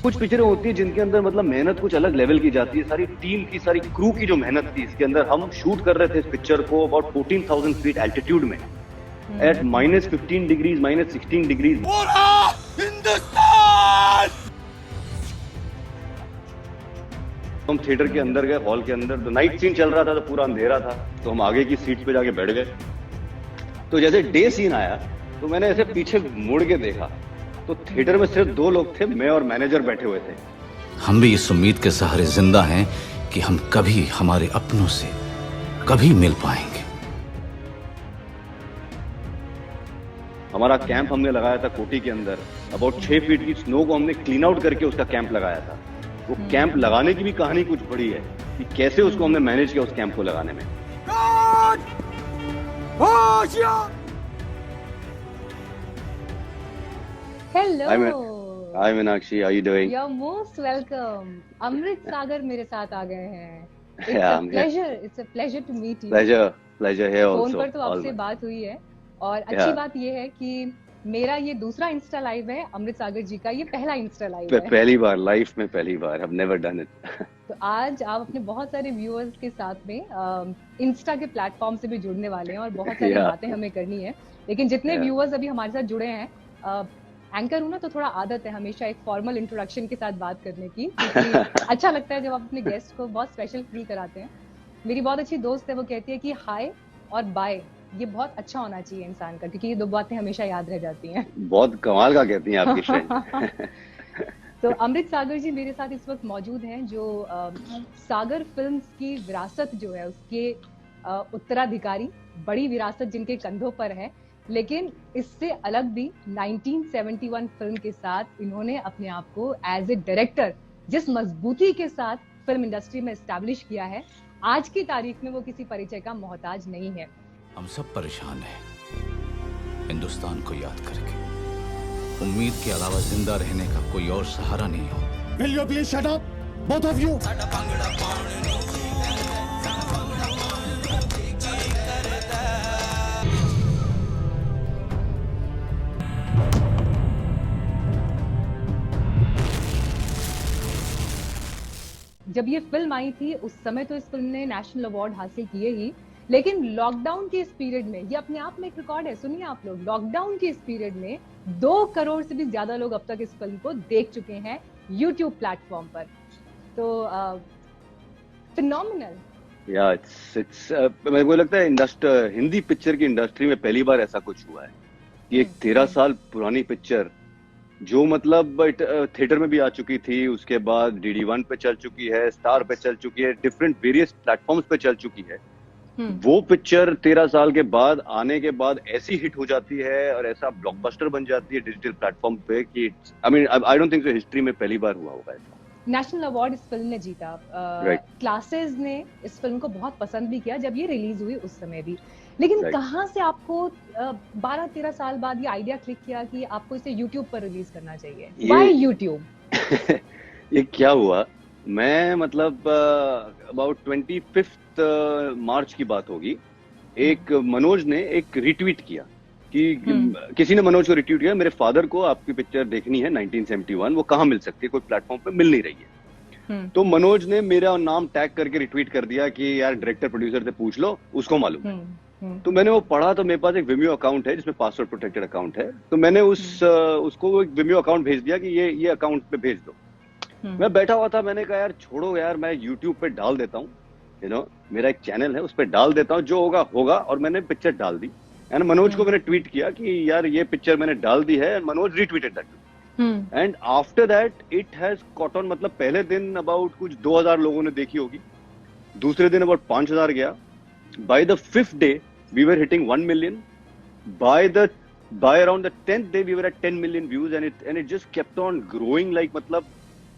कुछ पिक्चरें होती है जिनके अंदर मतलब मेहनत कुछ अलग लेवल की जाती है, सारी टीम की, सारी क्रू की जो मेहनत थी इसके अंदर। हम शूट कर रहे थे इस पिक्चर को अबाउट 14,000 फीट एल्टीट्यूड में, एट -15 डिग्रीज, -16 डिग्रीज। पूरा हिंदुस्तान। हम थिएटर के अंदर गए, हॉल के अंदर, तो नाइट सीन चल रहा था, तो पूरा अंधेरा था, तो हम आगे की सीट पे जाके बैठ गए। तो जैसे डे सीन आया तो मैंने ऐसे पीछे मुड़ के देखा, तो थिएटर में सिर्फ 2 लोग थे, मैं और मैनेजर बैठे हुए थे। हम भी इस उम्मीद के सहारे जिंदा हैं कि हम कभी हमारे अपनों से कभी मिल पाएंगे। हमारा कैंप हमने लगाया था कोटी के अंदर, अबाउट 6 फीट की स्नो को हमने क्लीन आउट करके उसका कैंप लगाया था। वो कैंप लगाने की भी कहानी कुछ बड़ी है कि कैसे उसको हमने मैनेज किया उस कैंप को लगाने में। Hello, hi Meenakshi, how you doing? you're most welcome. अमृत सागर मेरे साथ आ गए हैं। Yeah, I'm here. It's a pleasure to meet you. Pleasure here also. Phone पर तो आपसे बात हुई है और अच्छी बात ये है कि मेरा ये दूसरा इंस्टा लाइव है, अमृत सागर जी का ये पहला इंस्टा लाइव है। पहली बार लाइफ में, पहली बार, I've never done it. तो आज आप अपने बहुत सारे व्यूअर्स के साथ में इंस्टा के प्लेटफॉर्म से भी जुड़ने वाले हैं और बहुत सारी बातें हमें करनी है। लेकिन जितने व्यूअर्स अभी हमारे साथ जुड़े हैं, एंकर हूँ ना, तो थोड़ा आदत है हमेशा एक फॉर्मल इंट्रोडक्शन के साथ बात करने की, अच्छा लगता है जब आप अपने गेस्ट को बहुत स्पेशल फील कराते हैं। मेरी बहुत अच्छी दोस्त है, वो कहती है कि हाय और बाय ये बहुत अच्छा होना चाहिए इंसान का, क्योंकि ये 2 बातें हमेशा याद रह जाती हैं। बहुत कमाल का कहती हैं आपकी फ्रेंड। तो अमृत सागर जी मेरे साथ इस वक्त मौजूद हैं, जो सागर फिल्म्स की विरासत जो है उसके उत्तराधिकारी, बड़ी विरासत जिनके कंधों पर है। लेकिन इससे अलग भी 1971 फिल्म के साथ इन्होंने अपने आप को एज ए डायरेक्टर जिस मजबूती के साथ फिल्म इंडस्ट्री में एस्टैब्लिश किया है, आज की तारीख में वो किसी परिचय का मोहताज नहीं है। हम सब परेशान हैं हिंदुस्तान को याद करके। उम्मीद के अलावा जिंदा रहने का कोई और सहारा नहीं हो। Will you please shut up, both of you? जब ये फिल्म आई थी उस समय तो इस फिल्म ने नेशनल अवार्ड हासिल किए ही, लेकिन लॉकडाउन के इस पीरियड में, ये अपने आप में एक रिकॉर्ड है, सुनिए आप लोग, लॉकडाउन के इस पीरियड में 2 करोड़ से भी ज्यादा लोग अब तक इस फिल्म को देख चुके हैं यूट्यूब प्लेटफॉर्म पर। तो फिनोमिनल। या इट्स मेरे को लगता है हिंदी पिक्चर की इंडस्ट्री में पहली बार ऐसा कुछ हुआ है कि एक 13 साल पुरानी पिक्चर जो मतलब थिएटर में भी आ चुकी थी, उसके बाद DD1 पे चल चुकी है, स्टार पे चल चुकी है, डिफरेंट वेरियस प्लेटफॉर्म्स पे चल चुकी है, वो पिक्चर 13 साल के बाद आने के बाद ऐसी हिट हो जाती है और ऐसा ब्लॉकबस्टर बन जाती है डिजिटल प्लेटफॉर्म पे कि I don't think so history में पहली बार हुआ होगा ऐसा। नेशनल अवार्ड इस फिल्म ने जीता। क्लासेस ने इस फिल्म को बहुत पसंद भी किया जब ये रिलीज हुई उस समय भी। लेकिन कहाँ से आपको 12-13 साल बाद ये आइडिया क्लिक किया कि आपको इसे YouTube पर रिलीज करना चाहिए? Why YouTube? ये क्या हुआ, मैं मतलब अबाउट 25 मार्च की बात होगी, एक मनोज ने एक रिट्वीट किया कि किसी ने मनोज को रिट्वीट किया, मेरे फादर को आपकी पिक्चर देखनी है 1971, वो कहाँ मिल सकती है, कोई प्लेटफॉर्म पे मिल नहीं रही है। तो मनोज ने मेरा नाम टैग करके रिट्वीट कर दिया कि यार डायरेक्टर प्रोड्यूसर से पूछ लो, उसको मालूम है। तो मैंने वो पढ़ा, तो मेरे पास एक Vimeo अकाउंट है जिसमें पासवर्ड प्रोटेक्टेड अकाउंट है, तो मैंने उसको एक Vimeo अकाउंट भेज दिया कि ये अकाउंट पे भेज दो। मैं बैठा हुआ था, मैंने कहा यार छोड़ो यार, मैं YouTube पे डाल देता हूँ, मेरा एक चैनल है उस पर डाल देता हूँ, जो होगा होगा। और मैंने पिक्चर डाल दी एंड मनोज को मैंने ट्वीट किया कि यार ये पिक्चर मैंने डाल दी है, and Manoj retweeted that. And after that it has caught on, मतलब पहले दिन अबाउट कुछ 2000 लोगों ने देखी होगी, दूसरे दिन अबाउट 5000 गया, by the 5th day we were hitting 1 million, by around the 10th day we were at 10 million views, and it just kept on growing, like matlab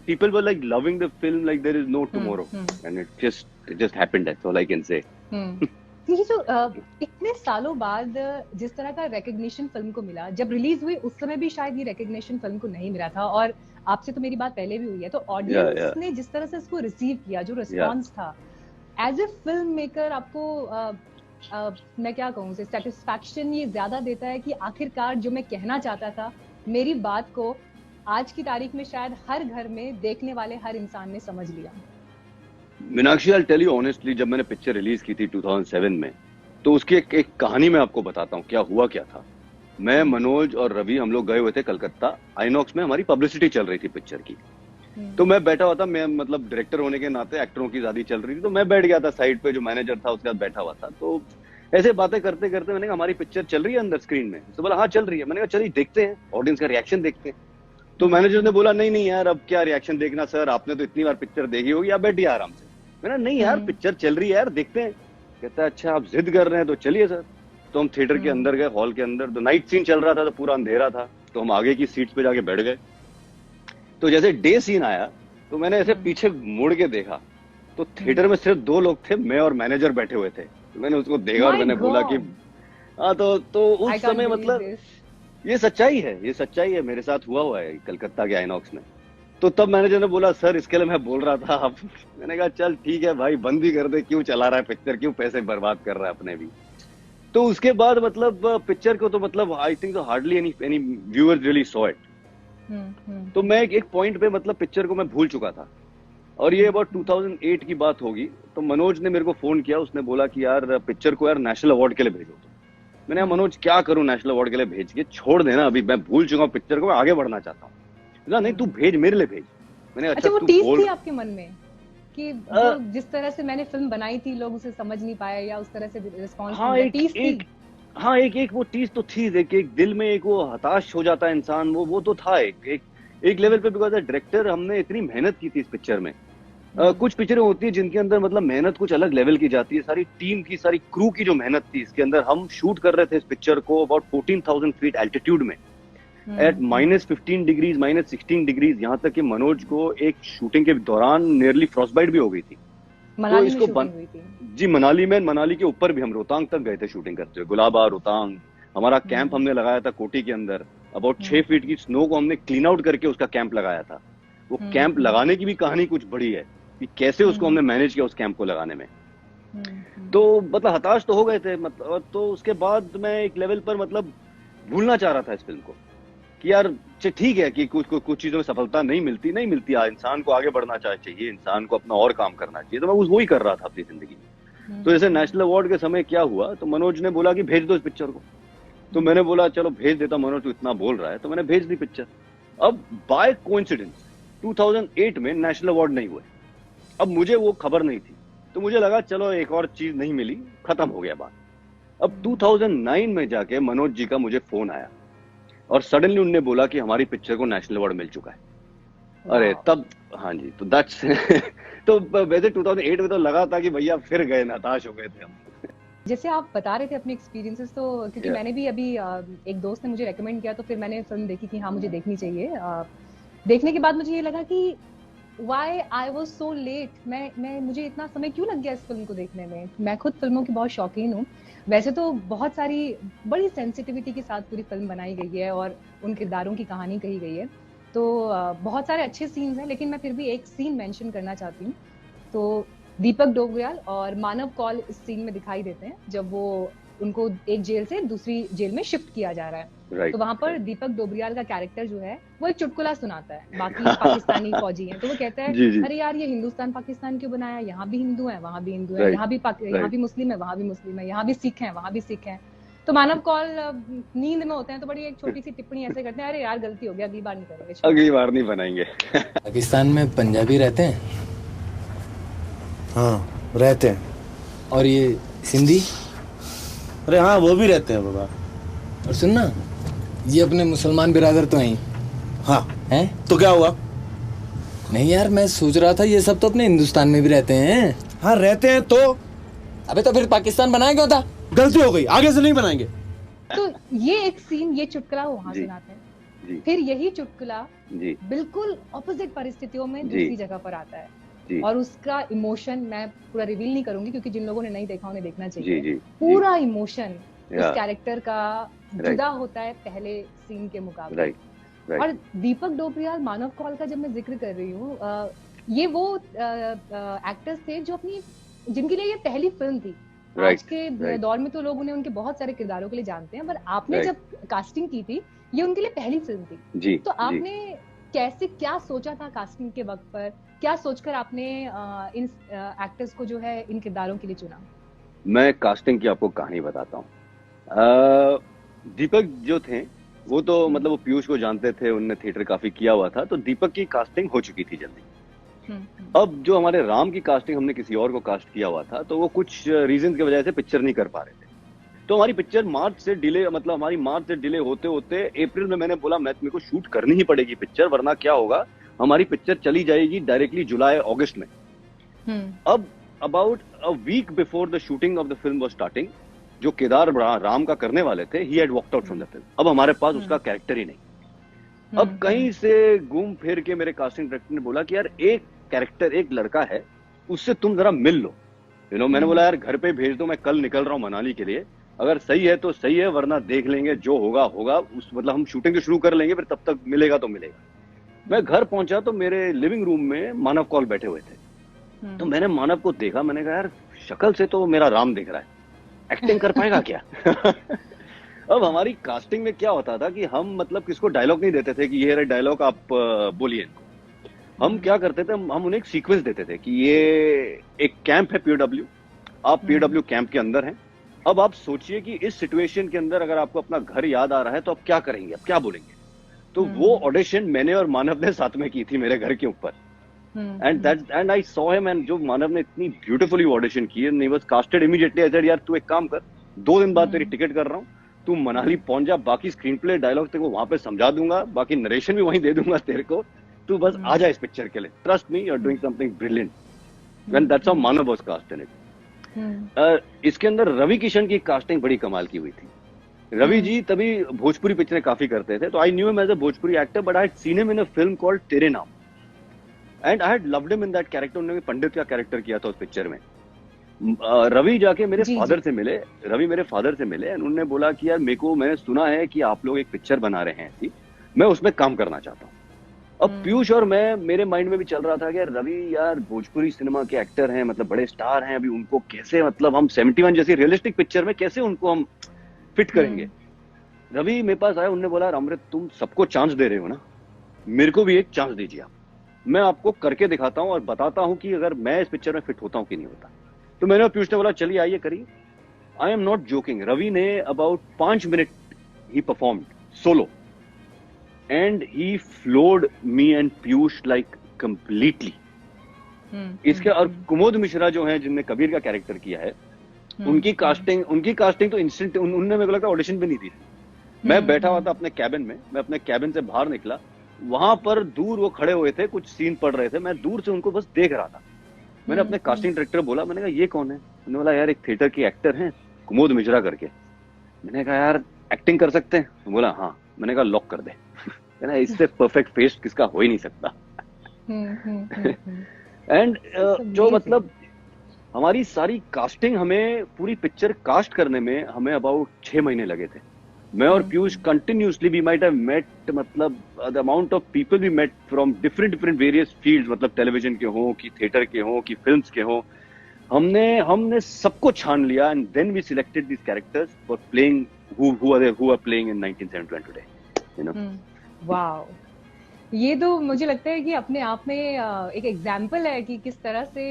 people were like loving the film like there is no tomorrow, and it just happened, that's all I can say. ये जो इतने सालों बाद जिस तरह का recognition film को मिला, जब रिलीज हुई उस समय भी शायद ये रिकॉग्निशन फिल्म को नहीं मिला था, और आपसे तो मेरी बात पहले भी हुई है, तो ऑडियंस ने जिस तरह से इसको रिसीव किया, जो रिस्पॉन्स था, एज ए फिल्म मेकर आपको मैं क्या कहूँ, सेटिस्फैक्शन ये ज्यादा देता है कि आखिरकार जो मैं कहना चाहता था, मेरी बात को आज की तारीख में शायद हर घर में देखने वाले हर इंसान ने समझ लिया। Meenakshi, I tell you honestly, जब मैंने पिक्चर रिलीज की थी 2007 में, तो उसकी एक कहानी मैं आपको बताता हूँ क्या हुआ क्या था। मैं, मनोज और रवि हम लोग गए हुए थे कलकत्ता, आइनॉक्स में हमारी पब्लिसिटी चल रही थी पिक्चर की। तो मैं बैठा हुआ था, मैं मतलब डायरेक्टर होने के नाते एक्टरों की शादी चल रही थी, तो मैं बैठ गया था साइड पे, जो मैनेजर था उसके साथ बैठा हुआ था। तो ऐसे बातें करते करते मैंने कहा हमारी पिक्चर चल रही है अंदर स्क्रीन में? तो बोला हाँ चल रही है। मैंने कहा चलिए देखते हैं, ऑडियंस का रिएक्शन देखते हैं। तो मैनेजर ने बोला नहीं नहीं यार, अब क्या रिएक्शन देखना सर, आपने तो इतनी बार पिक्चर देखी होगी, आप बैठिए आराम से। मैंने नहीं यार पिक्चर चल रही है यार, देखते हैं। कहता है अच्छा आप जिद कर रहे हैं तो चलिए सर। तो हम थिएटर के अंदर गए, हॉल के अंदर। तो नाइट सीन चल रहा था, तो पूरा अंधेरा था, तो हम आगे की सीट्स पे जाके बैठ गए। तो जैसे डे सीन आया तो मैंने ऐसे पीछे मुड़ के देखा, तो थिएटर में सिर्फ 2 लोग थे, मैं और मैनेजर बैठे हुए थे। तो मैंने उसको देखा और मैंने बोला कि हाँ, तो उस समय मतलब ये सच्चाई है, ये सच्चाई है, मेरे साथ हुआ है कलकत्ता के आइनॉक्स में। तो तब मैनेजर ने बोला सर इसके लिए मैं बोल रहा था आप। मैंने कहा चल ठीक है भाई, बंद ही कर दे, क्यों चला रहा है पिक्चर, क्यों पैसे बर्बाद कर रहा है अपने भी। तो उसके बाद मतलब पिक्चर को तो मतलब आई थिंक तो hardly any viewers really saw it. तो मैं एक पॉइंट पे मतलब पिक्चर को मैं भूल चुका था, और ये अबाउट 2008 की बात होगी। तो मनोज ने मेरे को फोन किया, उसने बोला कि यार पिक्चर को यार नेशनल अवार्ड के लिए भेजो। तो मैंने कहा मनोज क्या करूं नेशनल अवार्ड के लिए भेज के, छोड़ देना अभी, मैं भूल चुका हूँ पिक्चर को, मैं आगे बढ़ना चाहता हूँ। नहीं तू भेज, मेरे लिए भेज। मैंने अच्छा वो टीज थी आपके मन में कि जिस तरह से मैंने फिल्म बनाई थी लोग उसे समझ नहीं पाए या उस तरह से रिस्पॉन्स? हाँ एक वो टीज तो थी, एक दिल में एक वो हताश हो जाता है इंसान, वो तो था एक लेवल पे। बिकॉज डायरेक्टर हमने इतनी मेहनत की थी इस पिक्चर में। कुछ पिक्चरें होती है जिनके अंदर मतलब मेहनत कुछ अलग लेवल की जाती है, सारी टीम की, सारी क्रू की जो मेहनत थी इसके अंदर। हम शूट कर रहे थे इस पिक्चर को अबाउट 14,000 फीट एल्टीट्यूड में, एट -15 डिग्रीज, -16 डिग्रीज, यहाँ तक कि मनोज को एक शूटिंग के दौरान नियरली फ्रॉस्टबाइट भी हो गई थी। तो इसको जी मनाली के ऊपर भी हम रोहतांग तक गए थे शूटिंग करते हुए, गुलाबा रोहतांग। हमारा कैंप हमने लगाया था कोटी के अंदर, अबाउट 6 फीट की स्नो को हमने क्लीन आउट करके उसका कैंप लगाया था। वो कैंप लगाने की भी कहानी कुछ बड़ी है कि कैसे उसको हमने मैनेज किया उस कैंप को लगाने में। तो मतलब हताश तो हो गए थे मतलब। तो उसके बाद मैं एक लेवल पर मतलब भूलना चाह रहा था इस फिल्म को, कि यार ठीक है कि कुछ चीजों में सफलता नहीं मिलती इंसान को आगे बढ़ना चाहिए, इंसान को अपना और काम करना चाहिए। तो मैं वो ही कर रहा था अपनी जिंदगी में। तो जैसे नेशनल अवार्ड के समय क्या हुआ, तो मनोज ने बोला कि भेज दो इस पिक्चर को। तो मैंने बोला चलो भेज देता, मनोज तू इतना बोल रहा है, तो मैंने भेज दी पिक्चर। अब बाय कोइंसिडेंस 2008 में नेशनल अवार्ड नहीं हुए। अब मुझे वो खबर नहीं थी, तो मुझे लगा चलो एक और चीज नहीं मिली, खत्म हो गया बात। अब 2009 में जाके मनोज जी का मुझे फोन आया और सडनली उन्होंने बोला कि हमारी पिक्चर को नेशनल अवार्ड मिल चुका है। अरे तब हाँ जी, तो दैट्स तो वैसे 2008 में तो लगा था कि भैया फिर गए, हताश हो गए थे हम। जैसे आप बता रहे थे अपने एक्सपीरियंसेस, तो क्योंकि मैंने भी अभी एक दोस्त ने मुझे रेकमेंड किया, तो फिर मैंने फिल्म देखी कि हाँ मुझे देखनी चाहिए। देखने के बाद मुझे ये लगा कि Why I was so late? मुझे इतना समय क्यों लग गया इस फिल्म को देखने में? मैं खुद फिल्मों की बहुत शौकीन हूँ। वैसे तो बहुत सारी बड़ी सेंसिटिविटी के साथ पूरी फिल्म बनाई गई है और उन किरदारों की कहानी कही गई है, तो बहुत सारे अच्छे सीन्स हैं, लेकिन मैं फिर भी एक सीन मेंशन करना चाहती हूँ। तो दीपक डोबरियाल और मानव कौल इस सीन में दिखाई देते हैं जब वो उनको एक जेल से दूसरी जेल में शिफ्ट किया जा रहा है। तो वहां पर दीपक डोबरियाल का कैरेक्टर जो है वो एक चुटकुला सुनाता है बाकी पाकिस्तानी फौजी हैं। तो वो कहता है अरे यार ये हिंदुस्तान पाकिस्तान क्यों बनाया, यहाँ भी हिंदू है वहां भी हिंदू है, यहाँ भी मुस्लिम है वहां भी मुस्लिम है, यहाँ भी सिख है वहां भी सिख है। तो मानव कौल नींद में होते हैं तो बड़ी एक छोटी सी टिप्पणी ऐसे करते हैं, अरे यार गलती हो गया, अगली बार नहीं करेंगे, अगली बार नहीं बनाएंगे। पाकिस्तान में पंजाबी रहते हैं? हाँ रहते हैं। और ये सिंधी? अरे हाँ वो भी रहते हैं बाबा। और सुनना, ये अपने मुसलमान बिरादर तो हैं। हाँ हैं? तो क्या हुआ? नहीं यार मैं सोच रहा था ये सब तो अपने हिंदुस्तान में भी रहते हैं। हाँ रहते हैं तो। अबे तो फिर पाकिस्तान बनाया क्यों था? गलती हो गई, आगे से नहीं बनाएंगे। तो ये एक सीन, ये चुटकुला वहां सुनाते हैं, फिर यही चुटकुला बिल्कुल ऑपोजिट परिस्थितियों में दूसरी जगह पर आता है और उसका इमोशन मैं पूरा रिवील नहीं करूंगी क्योंकि जिन लोगों ने नहीं देखा उन्हें देखना चाहिए। पूरा इमोशन उस कैरेक्टर का जुदा होता है पहले सीन के मुकाबले। और दीपक डोबरियाल, मानव कौल का जब मैं जिक्र कर रही हूँ, ये वो एक्टर्स थे जो जिनके लिए ये पहली फिल्म थी। आज के दौर में तो लोग उन्हें उनके बहुत सारे किरदारों के लिए जानते हैं, पर आपने जब कास्टिंग की थी ये उनके लिए पहली फिल्म थी। तो आपने कैसे, क्या सोचा था कास्टिंग के वक्त पर, क्या सोचकर आपने इन एक्टर्स को जो है इन किरदारों के लिए चुना? मैं कास्टिंग की आपको कहानी बताता हूँ। दीपक जो थे वो तो मतलब वो पीयूष को जानते थे, उनने थिएटर काफी किया हुआ था, तो दीपक की कास्टिंग हो चुकी थी जल्दी। अब जो हमारे राम की कास्टिंग हमने किसी और को कास्ट किया हुआ था, तो वो कुछ रीजन की वजह से पिक्चर नहीं कर पा रहे थे। तो हमारी पिक्चर मार्च से डिले होते होते अप्रैल में मैंने बोला मेरे को शूट करनी ही पड़ेगी पिक्चर, वरना क्या होगा, हमारी पिक्चर चली जाएगी डायरेक्टली जुलाई अगस्त में। अब about a week before the shooting of the film was starting, जो केदार राम का करने वाले थे, he had walked out from the film. अब हमारे पास उसका कैरेक्टर ही नहीं। अब कहीं से घूम फिर के मेरे कास्टिंग डायरेक्टर ने बोला कि यार एक कैरेक्टर, एक लड़का है, उससे तुम जरा मिल लो। मैंने बोला यार घर पे भेज दो, मैं कल निकल रहा हूँ मनाली के लिए, अगर सही है तो सही है, वरना देख लेंगे, जो होगा होगा। मतलब हम शूटिंग तो शुरू कर लेंगे, फिर तब तक मिलेगा तो मिलेगा। मैं घर पहुंचा तो मेरे लिविंग रूम में मानव कौल बैठे हुए थे। तो मैंने मानव को देखा, मैंने कहा यार शक्ल से तो मेरा राम दिख रहा है, एक्टिंग कर पाएगा क्या? अब हमारी कास्टिंग में क्या होता था कि हम मतलब किसको डायलॉग नहीं देते थे कि ये डायलॉग आप बोलिए इनको। हम क्या करते थे, हम उन्हें एक सीक्वेंस देते थे कि ये एक कैंप है पीओडब्ल्यू, आप पीओडब्ल्यू कैंप के अंदर हैं। अब आप सोचिए कि इस सिचुएशन के अंदर अगर आपको अपना घर याद आ रहा है तो आप क्या करेंगे, आप क्या बोलेंगे? तो वो ऑडिशन मैंने और मानव ने साथ में की थी मेरे घर के ऊपर। And I saw him, and जो मानव ने इतनी ब्यूटीफुली ऑडिशन की, and he was casted immediately. I said यार तू एक काम कर, 2 दिन बाद तेरी टिकट कर रहा हूँ, तू मनाली पहुंच जा, बाकी स्क्रीन प्ले डायलॉग तेरे को वहां पे समझा दूंगा, बाकी नरेशन भी वहीं दे दूंगा तेरे को, तू बस आ जा इस पिक्चर के लिए, trust me, you are doing something brilliant. And that's how Manav was cast in it. इसके अंदर रवि किशन की कास्टिंग बड़ी कमाल की हुई थी। रवि जी तभी भोजपुरी पिक्चरें काफी करते थे, तो I knew him as a Bhojpuri actor, but I had seen him in a film called Tere Naam, and I had loved him in that character. उन्होंने पंडित का कैरेक्टर किया था उस पिक्चर में। रवि जाके मेरे फादर से मिले, रवि मेरे फादर से मिले, एंड उन्होंने बोला कि यार मैंने सुना है कि आप लोग एक पिक्चर बना रहे हैं ऐसी, मैं उसमें काम करना चाहता हूँ। अब पीयूष और मैं, मेरे माइंड में भी चल रहा था कि यार रवि यार भोजपुरी सिनेमा के एक्टर हैं, मतलब बड़े स्टार हैं, अभी उनको कैसे, मतलब हम 71 जैसी रियलिस्टिक पिक्चर में कैसे उनको हम फिट करेंगे। रवि मेरे पास आया, उन्होंने बोला अमृत तुम सबको चांस दे रहे हो ना, मेरे को भी एक चांस दीजिए आप, मैं आपको करके दिखाता हूँ और बताता हूँ कि अगर मैं इस पिक्चर में फिट होता हूँ कि नहीं होता। तो मैंने, पीयूष ने बोला चलिए आइए करिए। I am not joking, Ravi ने अबाउट 5 मिनट ही performed solo, and he floored me and Piyush like completely. इसके और कुमोद मिश्रा जो है जिनने कबीर का कैरेक्टर किया है, उनकी कास्टिंग तो इंस्टेंट, उनने मेरे को लगता है ऑडिशन भी नहीं दी थी। मैं बैठा हुआ था अपने कैबिन में, मैं अपने कैबिन से बाहर निकला, वहां पर दूर वो खड़े हुए थे, कुछ सीन पढ़ रहे थे, मैं दूर से उनको बस देख रहा था। मैंने अपने कास्टिंग डायरेक्टर बोला, मैंने कहा ये कौन है? उन्होंने बोला यार एक थिएटर के एक्टर हैं कुमोद मिश्रा करके। मैंने कहा यार एक्टिंग कर सकते हैं? बोला हाँ। मैंने कहा लॉक कर दे, है ना, इससे परफेक्ट फेस किसका हो ही नहीं सकता। एंड जो मतलब हमारी सारी कास्टिंग, हमें पूरी पिक्चर कास्ट करने में हमें अबाउट 6 महीने लगे थे। मैं और Piyush continuously, we might have met, मतलब the amount of people we met from different various fields, मतलब टेलीविजन के हो कि थिएटर के हो कि फिल्म्स के हो, हमने सबको छान लिया, and then we selected this characters for playing who are playing in 1971 today, you know. Wow, ये तो मुझे लगता है कि अपने आप में एक एग्जाम्पल है कि किस तरह से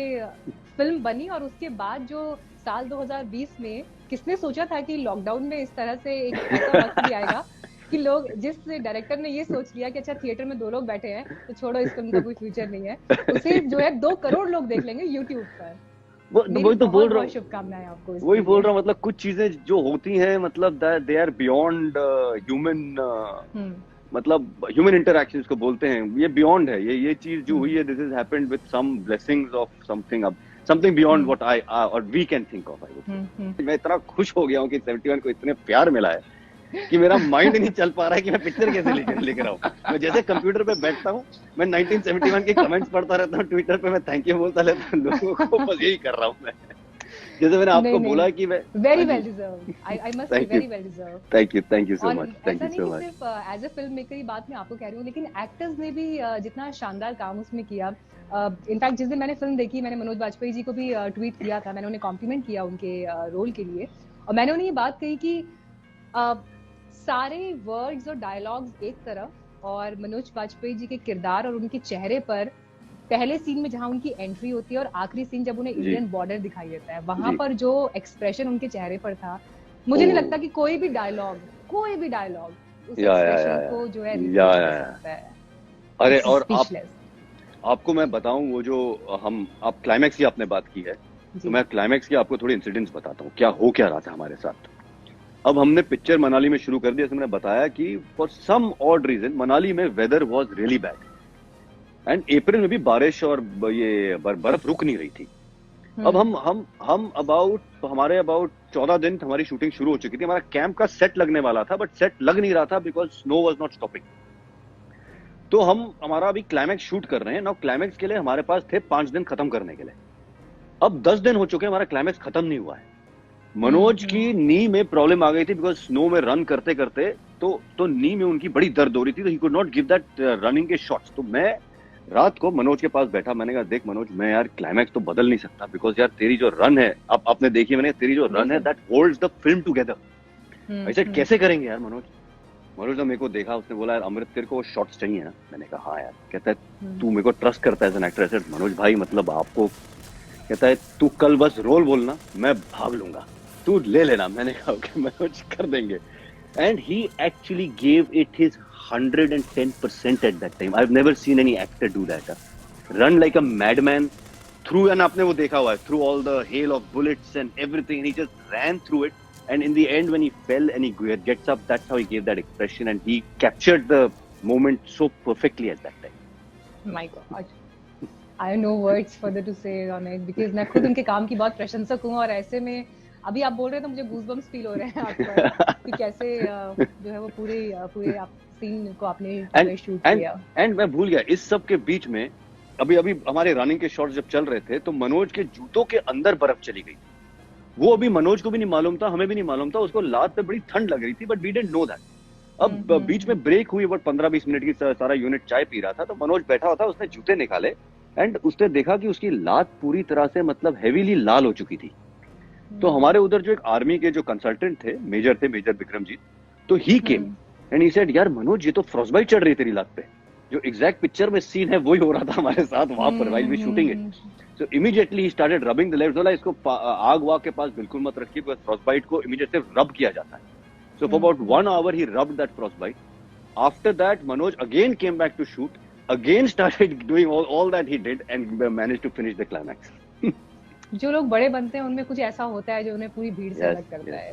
फिल्म बनी, और उसके बाद जो साल 2020 में किसने सोचा था कि लॉकडाउन में इस तरह से एक ऐसा वक्त भी आएगा कि लोग, जिस डायरेक्टर ने ये सोच लिया कि अच्छा थिएटर में 2 लोग बैठे हैं तो छोड़ो, इस फिल्म का कोई फ्यूचर नहीं है, उसे जो है 2 करोड़ लोग देख लेंगे यूट्यूब पर। वही तो बोल रहा हूँ, शुभकामनाएं आपको। वही बोल रहा हूँ, मतलब कुछ चीजें जो होती हैं, मतलब दे आर बियॉन्ड ह्यूमन, मतलब ह्यूमन इंटरैक्शन को बोलते हैं, ये बियॉन्ड है, ये चीज जो हुई है, this is happened with some blessings of something beyond what I or we can think of. मैं इतना खुश हो गया हूँ कि 71 को इतने प्यार मिला है कि मेरा माइंड नहीं चल पा रहा है कि मैं पिक्चर कैसे लेकर आऊं। मैं जैसे कंप्यूटर पे बैठता हूँ, मैं 1971 के कमेंट्स पढ़ता रहता हूँ, ट्विटर पे मैं थैंक यू बोलता रहता हूँ लोगों को, बस यही कर रहा हूँ मैं। जैसे मैंने आपको बोला कि मैं very well deserve, I must say very well deserve. Thank you so much, thank you so much. सिर्फ एज अ फिल्म मेकर ही बात मैं आपको कह रही हूँ, लेकिन एक्टर्स ने भी जितना शानदार काम उसमें किया। इनफैक्ट जिस दिन मैंने फिल्म देखी, मैंने मनोज बाजपेयी जी को भी ट्वीट किया था, मैंने उन्हें कॉम्प्लीमेंट किया उनके रोल के लिए, और मैंने उन्हें ये बात कही कि सारे वर्ड्स और डायलॉग्स एक तरफ और मनोज बाजपेयी जी के किरदार और उनके चेहरे पर पहले सीन में जहां उनकी एंट्री होती है और आखिरी सीन जब उन्हें इंडियन बॉर्डर दिखाई देता है, वहां पर जो एक्सप्रेशन उनके चेहरे पर था, मुझे नहीं लगता कि कोई भी डायलॉग उस एक्सप्रेशन को जो है replace कर सकता है। अरे It's और speechless। आपको मैं बताऊं, वो जो आप क्लाइमैक्स की आपने बात की है, तो मैं क्लाइमैक्स की आपको थोड़ी इंसिडेंट्स बताता हूँ क्या रहा था हमारे साथ। अब हमने पिक्चर मनाली में शुरू कर दिया, जैसे मैंने बताया कि for some odd reason Manali में weather was really bad and April में भी बारिश और ये बर्फ रुक नहीं रही थी। अब हम अबाउट 14 दिन हमारी शूटिंग शुरू हो चुकी थी, हमारा कैंप का सेट लगने वाला था, बट सेट लग नहीं रहा था because snow was not stopping. तो हमारा अभी क्लाइमैक्स शूट कर रहे हैं ना, क्लाइमैक्स के लिए हमारे पास थे 5 दिन खत्म करने के लिए। अब 10 दिन हो चुके हैं, हमारा क्लाइमैक्स खत्म नहीं हुआ है। मनोज की नी में प्रॉब्लम आ गई थी बिकॉज स्नो में रन करते करते तो नी में उनकी बड़ी दर्द हो रही थी, तो he could not give that running के शॉट्स। तो मैं रात को मनोज के पास बैठा, मैंने कहा देख मनोज, मैं यार क्लाइमैक्स तो बदल नहीं सकता बिकॉज यार तेरी जो रन है, अब आपने देखी मैंने, तेरी जो रन है that holds the film together. ऐसे कैसे करेंगे यार मनोज ने मेरे को देखा, उसने बोला यार अमृत तेरे को शॉट्स चाहिए ना? मैंने कहा हाँ यार। कहता है तू मेरे को ट्रस्ट करता है एज एन एक्टर? ऐसे मनोज भाई मतलब आपको, कहता है तू कल बस रोल बोलना, मैं भाग लूंगा, तू ले लेना। मैंने कहा ओके मनोज, कर देंगे। And he actually give it his 110% at that time. I've never seen any actor do that. Run like a madman through, and आपने वो देखा हुआ है, through all the hail of bullets and everything, and he just ran through it. And in the end, when he fell and he gets up, that's how he gave that expression, and he captured the moment so perfectly at that time. My God, I have no words further to say on it because मैं खुद उनके काम की बहुत प्रशंसक हूँ, और ऐसे में अभी आप बोल रहे हैं तो मुझे गूज़बम्स फील हो रहे हैं आपका कि कैसे जो है वो पूरे आप सीन को आपने शूट किया। एंड मैं भूल गया, इस सब के बीच में अभी हमारे रनिंग के शॉट्स जब चल रहे थे तो मनोज के जूतों के अंदर बर्फ चली गई। वो अभी मनोज को भी नहीं मालूम था, हमें भी नहीं मालूम था, उसको लात पे बड़ी ठंड लग रही थी, but we didn't know that. अब बीच में ब्रेक हुई, बट 15-20 मिनट की, सारा यूनिट चाय पी रहा था, तो मनोज बैठा हुआ था, उसने जूते निकाले एंड उसने देखा कि उसकी लात पूरी तरह से मतलब हेवीली लाल हो चुकी थी। तो हमारे उधर जो एक आर्मी के जो कंसल्टेंट थे, मेजर विक्रमजीत, तो ही केम एंड ही सेड यार मनोज, ये तो फ्रॉस्टबाइट चढ़ रही तेरी लात पे। जो एग्जैक्ट पिक्चर में सीन है वही हो रहा था हमारे साथ वहां पर while we shooting it. So immediately he started rubbing the legs. बोला इसको आग वाग के पास बिल्कुल मत रखिए बिकॉज़ फ्रॉस्टबाइट को इमीडिएटली रब किया जाता है। So for about 1 hour he rubbed that frostbite. After that Manoj again came back to shoot, again started doing all that he did and managed to finish the climax. जो लोग बड़े बनते हैं उनमें कुछ ऐसा होता है जो उन्हें पूरी भीड़ से अलग करता है।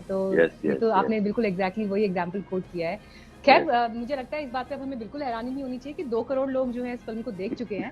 तो आपने बिल्कुल एग्जैक्टली वही एग्जांपल कोट किया है। खैर मुझे लगता है इस बात पे अब हमें बिल्कुल हैरानी नहीं होनी चाहिए कि 2 करोड़ लोग जो है इस फिल्म को देख चुके हैं।